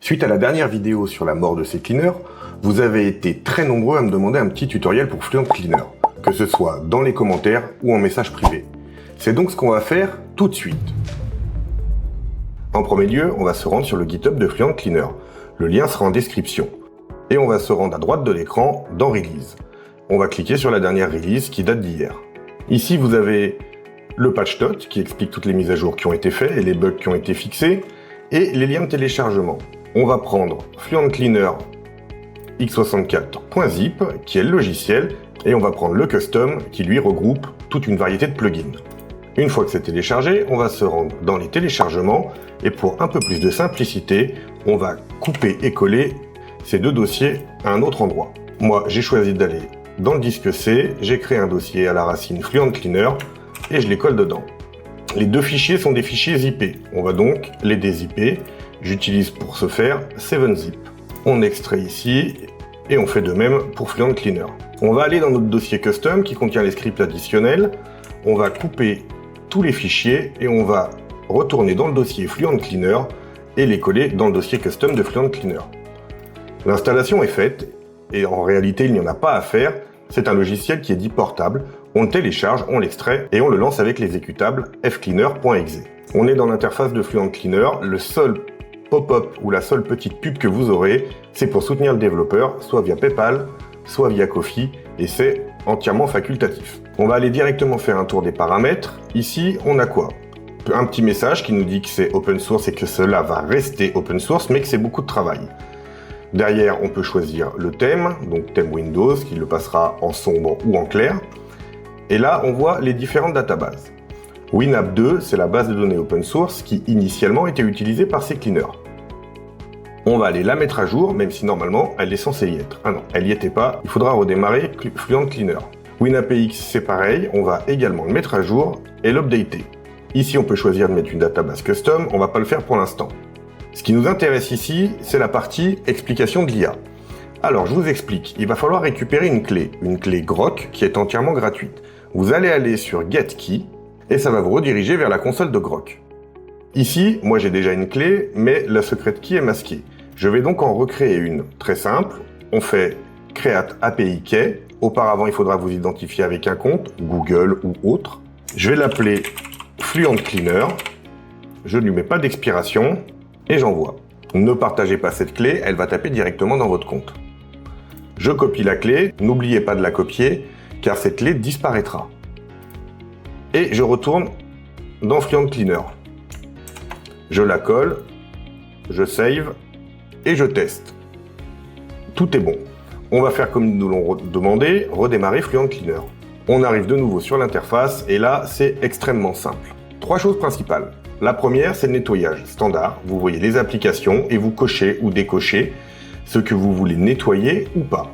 Suite à la dernière vidéo sur la mort de CCleaner, vous avez été très nombreux à me demander un petit tutoriel pour Fluent Cleaner, que ce soit dans les commentaires ou en message privé. C'est donc ce qu'on va faire tout de suite. En premier lieu, on va se rendre sur le GitHub de Fluent Cleaner. Le lien sera en description. Et on va se rendre à droite de l'écran dans Release. On va cliquer sur la dernière release qui date d'hier. Ici, vous avez le patch note qui explique toutes les mises à jour qui ont été faites et les bugs qui ont été fixés, et les liens de téléchargement. On va prendre Fluent Cleaner x64.zip, qui est le logiciel, et on va prendre le custom, qui lui regroupe toute une variété de plugins. Une fois que c'est téléchargé, on va se rendre dans les téléchargements, et pour un peu plus de simplicité, on va couper et coller ces deux dossiers à un autre endroit. Moi, j'ai choisi d'aller dans le disque C, j'ai créé un dossier à la racine Fluent Cleaner, et je les colle dedans. Les deux fichiers sont des fichiers zippés. On va donc les dézipper. J'utilise pour ce faire 7zip. On extrait ici et on fait de même pour Fluent Cleaner. On va aller dans notre dossier custom qui contient les scripts additionnels. On va couper tous les fichiers et on va retourner dans le dossier Fluent Cleaner et les coller dans le dossier custom de Fluent Cleaner. L'installation est faite et en réalité il n'y en a pas à faire. C'est un logiciel qui est dit portable. On le télécharge, on l'extrait et on le lance avec l'exécutable fcleaner.exe. On est dans l'interface de Fluent Cleaner. Le seul pop-up ou la seule petite pub que vous aurez, c'est pour soutenir le développeur, soit via PayPal, soit via Ko-fi, et c'est entièrement facultatif. On va aller directement faire un tour des paramètres. Ici, on a quoi? Un petit message qui nous dit que c'est open source et que cela va rester open source, mais que c'est beaucoup de travail. Derrière, on peut choisir le thème, donc thème Windows, qui le passera en sombre ou en clair. Et là, on voit les différentes databases. WinApp 2, c'est la base de données open source qui initialement était utilisée par CCleaner. On va aller la mettre à jour, même si normalement elle est censée y être. Ah non, elle n'y était pas, il faudra redémarrer Fluent Cleaner. WinAPX, c'est pareil, on va également le mettre à jour et l'updater. Ici, on peut choisir de mettre une database custom, on va pas le faire pour l'instant. Ce qui nous intéresse ici, c'est la partie explication de l'IA. Alors, je vous explique, il va falloir récupérer une clé Grok qui est entièrement gratuite. Vous allez aller sur Get Key, et ça va vous rediriger vers la console de Grok. Ici, moi j'ai déjà une clé, mais la secret key est masquée. Je vais donc en recréer une très simple. On fait Create API Key. Auparavant, il faudra vous identifier avec un compte, Google ou autre. Je vais l'appeler Fluent Cleaner. Je ne lui mets pas d'expiration et j'envoie. Ne partagez pas cette clé, elle va taper directement dans votre compte. Je copie la clé, n'oubliez pas de la copier, car cette clé disparaîtra. Et je retourne dans Fluent Cleaner. Je la colle, je save et je teste. Tout est bon. On va faire comme nous l'ont demandé, redémarrer Fluent Cleaner. On arrive de nouveau sur l'interface et là, c'est extrêmement simple. Trois choses principales. La première, c'est le nettoyage standard. Vous voyez les applications et vous cochez ou décochez ce que vous voulez nettoyer ou pas.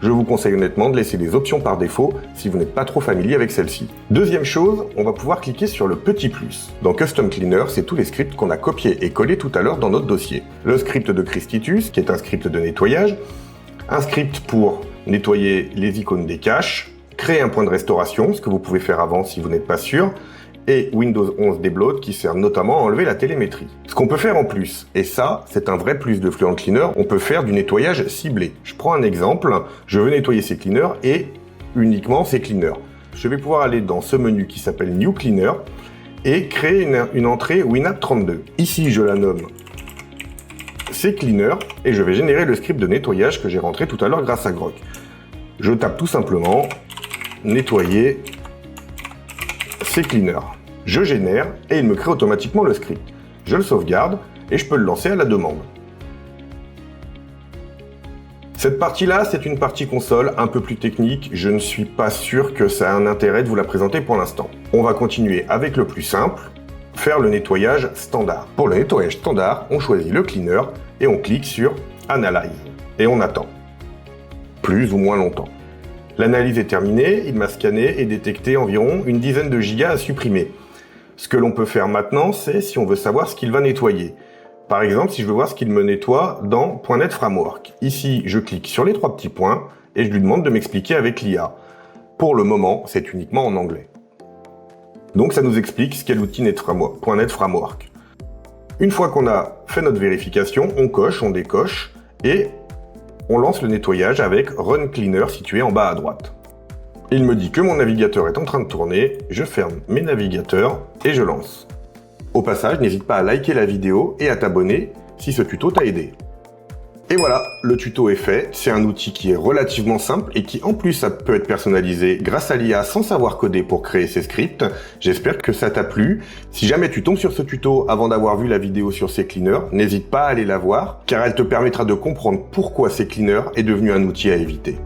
Je vous conseille honnêtement de laisser les options par défaut si vous n'êtes pas trop familier avec celle-ci. Deuxième chose, on va pouvoir cliquer sur le petit plus. Dans Custom Cleaner, c'est tous les scripts qu'on a copiés et collés tout à l'heure dans notre dossier. Le script de Christitus, qui est un script de nettoyage, un script pour nettoyer les icônes des caches, créer un point de restauration, ce que vous pouvez faire avant si vous n'êtes pas sûr, et Windows 11 Debloat qui sert notamment à enlever la télémétrie. Ce qu'on peut faire en plus, et ça, c'est un vrai plus de Fluent Cleaner, on peut faire du nettoyage ciblé. Je prends un exemple, je veux nettoyer CCleaner et uniquement CCleaner. Je vais pouvoir aller dans ce menu qui s'appelle New Cleaner et créer une entrée WinApp 32. Ici, je la nomme CCleaner et je vais générer le script de nettoyage que j'ai rentré tout à l'heure grâce à Grok. Je tape tout simplement nettoyer CCleaner. Je génère et il me crée automatiquement le script. Je le sauvegarde et je peux le lancer à la demande. Cette partie-là, c'est une partie console un peu plus technique. Je ne suis pas sûr que ça a un intérêt de vous la présenter pour l'instant. On va continuer avec le plus simple, faire le nettoyage standard. Pour le nettoyage standard, on choisit le cleaner et on clique sur Analyze. Et on attend. Plus ou moins longtemps. L'analyse est terminée, il m'a scanné et détecté environ une dizaine de gigas à supprimer. Ce que l'on peut faire maintenant, c'est si on veut savoir ce qu'il va nettoyer. Par exemple, si je veux voir ce qu'il me nettoie dans .NET Framework. Ici, je clique sur les trois petits points et je lui demande de m'expliquer avec l'IA. Pour le moment, c'est uniquement en anglais. Donc ça nous explique ce qu'est l'outil .NET Framework. Une fois qu'on a fait notre vérification, on coche, on décoche et on lance le nettoyage avec Run Cleaner situé en bas à droite. Il me dit que mon navigateur est en train de tourner, je ferme mes navigateurs et je lance. Au passage, n'hésite pas à liker la vidéo et à t'abonner si ce tuto t'a aidé. Et voilà, le tuto est fait. C'est un outil qui est relativement simple et qui en plus ça peut être personnalisé grâce à l'IA sans savoir coder pour créer ses scripts. J'espère que ça t'a plu. Si jamais tu tombes sur ce tuto avant d'avoir vu la vidéo sur CCleaner, n'hésite pas à aller la voir car elle te permettra de comprendre pourquoi CCleaner est devenu un outil à éviter.